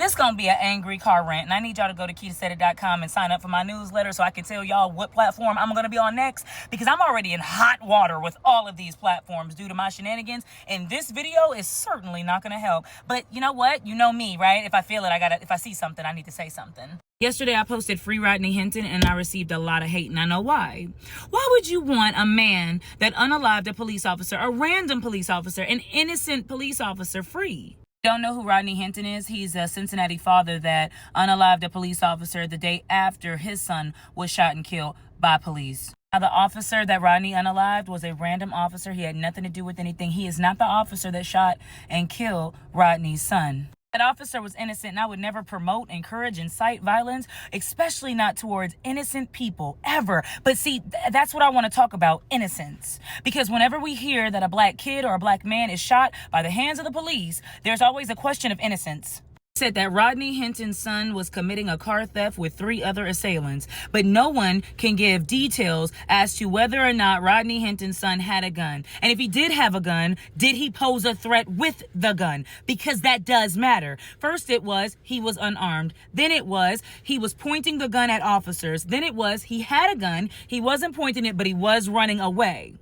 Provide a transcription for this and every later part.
This gonna be an angry car rant, and I need y'all to go to KeyToSetIt.com and sign up for my newsletter so I can tell y'all what platform I'm gonna be on next, because I'm already in hot water with all of these platforms due to my shenanigans, and this video is certainly not gonna help. But you know what? You know me, right? If I feel it, if I see something, I need to say something. Yesterday, I posted Free Rodney Hinton, and I received a lot of hate, and I know why. Why would you want a man that unalived a police officer, a random police officer, an innocent police officer, free? Don't know who Rodney Hinton is? He's a Cincinnati father that unalived a police officer the day after his son was shot and killed by police. Now, the officer that Rodney unalived was a random officer. He had nothing to do with anything. He is not the officer that shot and killed Rodney's son. That officer was innocent, and I would never promote, encourage, incite violence, especially not towards innocent people, ever. But see, that's what I want to talk about, innocence. Because whenever we hear that a black kid or a black man is shot by the hands of the police, there's always a question of innocence. Said that Rodney Hinton's son was committing a car theft with 3 other assailants, but no one can give details as to whether or not Rodney Hinton's son had a gun. And if he did have a gun, did he pose a threat with the gun? Because that does matter. First it was he was unarmed. Then it was he was pointing the gun at officers. Then it was he had a gun. He wasn't pointing it, but he was running away.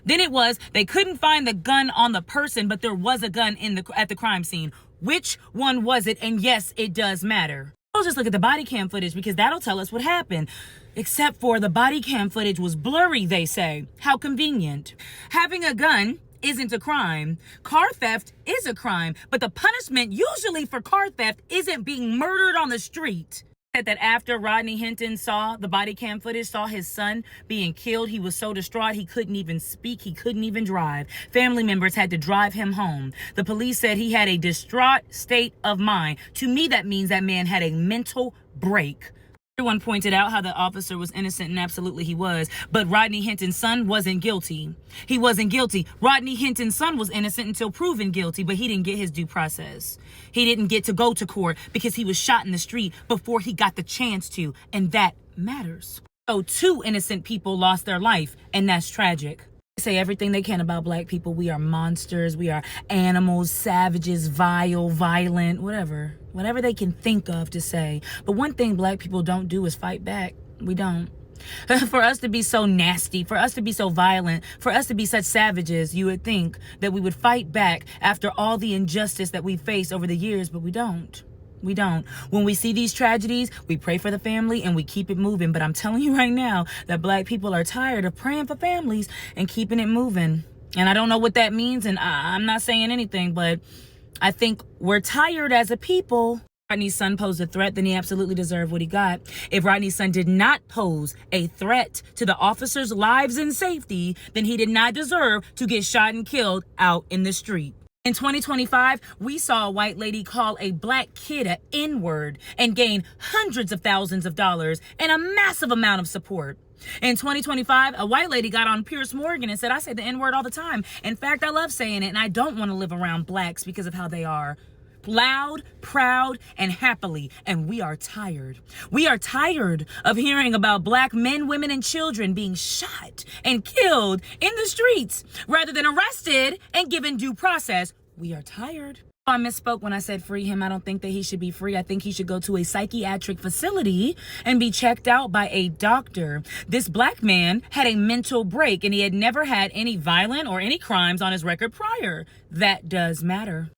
Then it was they couldn't find the gun on the person, but there was a gun at the crime scene. Which one was it? And yes, it does matter. I'll just look at the body cam footage because that'll tell us what happened. Except for the body cam footage was blurry, they say. How convenient. Having a gun isn't a crime. Car theft is a crime, but the punishment usually for car theft isn't being murdered on the street. That after Rodney Hinton saw the body cam footage, saw his son being killed, he was so distraught he couldn't even speak, he couldn't even drive. Family members had to drive him home. The police said he had a distraught state of mind. To me, that means that man had a mental break. Everyone pointed out how the officer was innocent, and absolutely he was. But Rodney Hinton's son wasn't guilty. He wasn't guilty. Rodney Hinton's son was innocent until proven guilty, but he didn't get his due process. He didn't get to go to court because he was shot in the street before he got the chance to, and that matters. So 2 innocent people lost their life, and that's tragic. Say everything they can about black people. We are monsters. We are animals, savages, vile, violent, whatever they can think of to say. But one thing black people don't do is fight back. We don't. For us to be so nasty, for us to be so violent, for us to be such savages, you would think that we would fight back after all the injustice that we faced over the years, but we don't. We don't. When we see these tragedies, we pray for the family and we keep it moving. But I'm telling you right now that black people are tired of praying for families and keeping it moving. And I don't know what that means, and I'm not saying anything, but I think we're tired as a people. Rodney's son posed a threat, then he absolutely deserved what he got. If Rodney's son did not pose a threat to the officers' lives and safety, then he did not deserve to get shot and killed out in the street. In 2025, we saw a white lady call a black kid an N-word and gain hundreds of thousands of dollars and a massive amount of support. In 2025, a white lady got on Piers Morgan and said, I say the N-word all the time. In fact, I love saying it, and I don't want to live around blacks because of how they are. Loud, proud, and happily. And we are tired. We are tired of hearing about black men, women, and children being shot and killed in the streets rather than arrested and given due process. We are tired. I misspoke when I said free him. I don't think that he should be free. I think he should go to a psychiatric facility and be checked out by a doctor. This black man had a mental break, and he had never had any violent or any crimes on his record prior. That does matter.